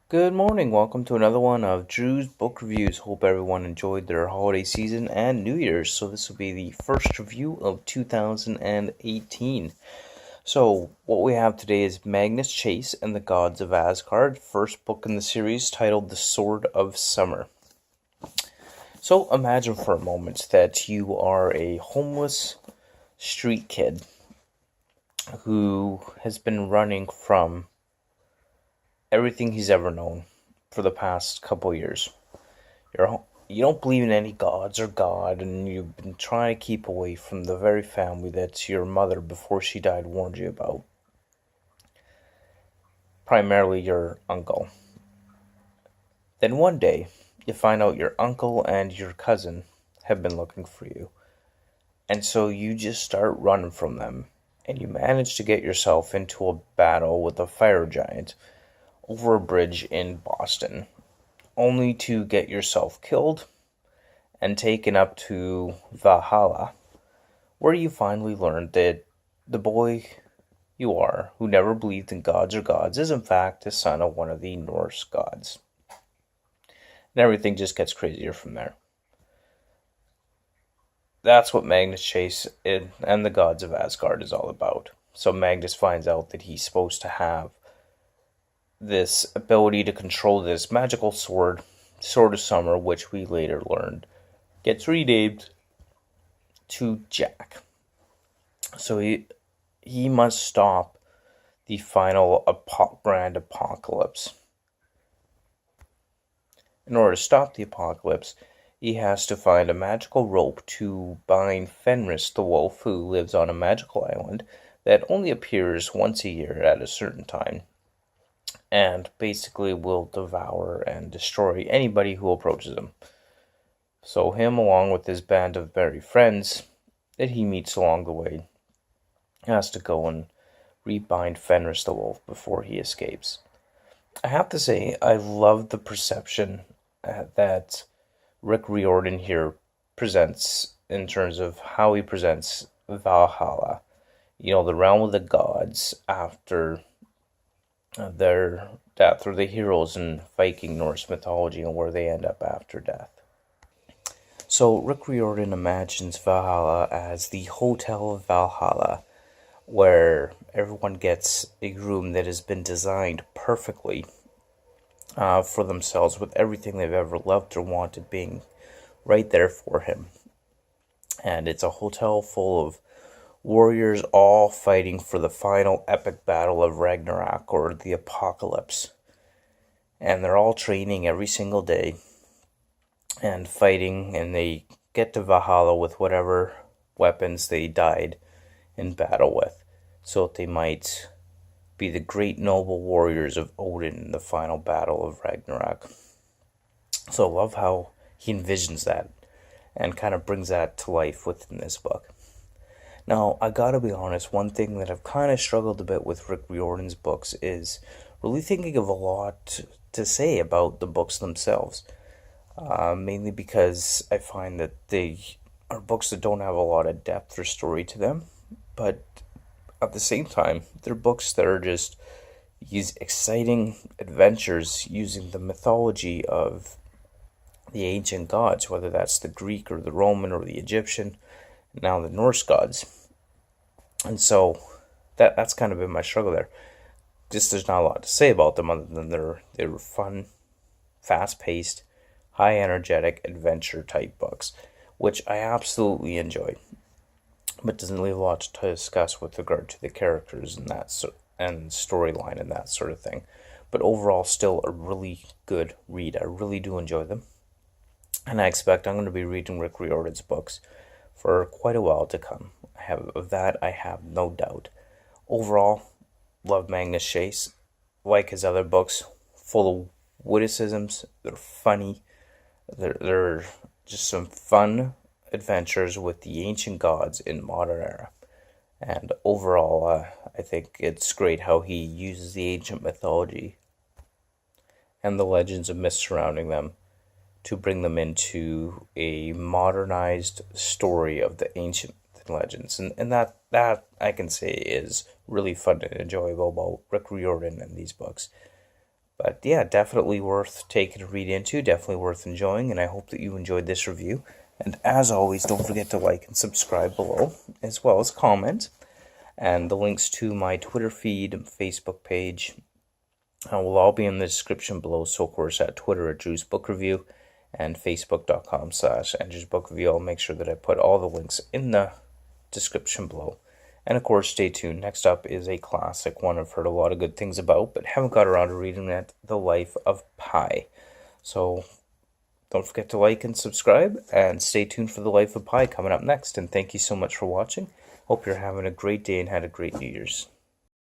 Good morning. Welcome to another one of Drew's Book Reviews. Hope everyone enjoyed their holiday season and New Year's. So this will be the first review of 2018. So what we have today is Magnus Chase and the Gods of Asgard, first book in the series titled The Sword of Summer. So imagine for a moment that you are a homeless street kid who has been running from everything he's ever known for the past couple years. You don't believe in any gods or God, and you've been trying to keep away from the very family that your mother, before she died, warned you about. Primarily your uncle. Then one day, you find out your uncle and your cousin have been looking for you. And so you just start running from them, and you manage to get yourself into a battle with a fire giant over a bridge in Boston, only to get yourself killed and taken up to Valhalla, where you finally learned that the boy you are, who never believed in gods or gods, is in fact the son of one of the Norse gods. And everything just gets crazier from there. That's what Magnus Chase and the Gods of Asgard is all about. So Magnus finds out that he's supposed to have this ability to control this magical sword, Sword of Summer, which we later learned gets renamed to Jack. So he must stop the final grand apocalypse. In order to stop the apocalypse, he has to find a magical rope to bind Fenris the wolf, who lives on a magical island that only appears once a year at a certain time, and basically will devour and destroy anybody who approaches him. So him, along with his band of merry friends that he meets along the way, has to go and rebind Fenris the wolf before he escapes. I have to say, I love the perception that Rick Riordan here presents in terms of how he presents Valhalla. You know, the realm of the gods after their death, or the heroes in Viking Norse mythology, and where they end up after death. So Rick Riordan imagines Valhalla as the Hotel of Valhalla, where everyone gets a room that has been designed perfectly for themselves, with everything they've ever loved or wanted being right there for him. And it's a hotel full of warriors all fighting for the final epic battle of Ragnarok, or the apocalypse. And they're all training every single day and fighting, and they get to Valhalla with whatever weapons they died in battle with, so that they might be the great noble warriors of Odin in the final battle of Ragnarok. So I love how he envisions that and kind of brings that to life within this book. Now, I gotta be honest, one thing that I've kind of struggled a bit with Rick Riordan's books is really thinking of a lot to say about the books themselves. Mainly because I find that they are books that don't have a lot of depth or story to them, but at the same time, they're books that are just these exciting adventures using the mythology of the ancient gods, whether that's the Greek or the Roman or the Egyptian, now the Norse gods. And so that's kind of been my struggle there. Just there's not a lot to say about them other than they're fun, fast-paced, high energetic adventure type books, which I absolutely enjoy, but doesn't leave a lot to discuss with regard to the characters and and storyline and that sort of thing. But overall, still a really good read. I really do enjoy them, and I expect I'm going to be reading Rick Riordan's books for quite a while to come. I have no doubt. Overall, love Magnus Chase. Like his other books, full of witticisms. They're funny. They're just some fun adventures with the ancient gods in modern era. And overall, I think it's great how he uses the ancient mythology and the legends and myths surrounding them to bring them into a modernized story of the ancient legends. And that I can say is really fun and enjoyable about Rick Riordan and these books. But yeah, definitely worth taking a read into, definitely worth enjoying, and I hope that you enjoyed this review. And as always, don't forget to like and subscribe below, as well as comment. And the links to my Twitter feed and Facebook page will all be in the description below. So of course at Twitter at Drew's Book Review and Facebook.com/Andrew's Book Review. I'll make sure that I put all the links in the description below. And of course, stay tuned. Next up is a classic one I've heard a lot of good things about, but haven't got around to reading yet, The Life of Pi. So don't forget to like and subscribe, and stay tuned for The Life of Pi coming up next. And thank you so much for watching. Hope you're having a great day and had a great New Year's.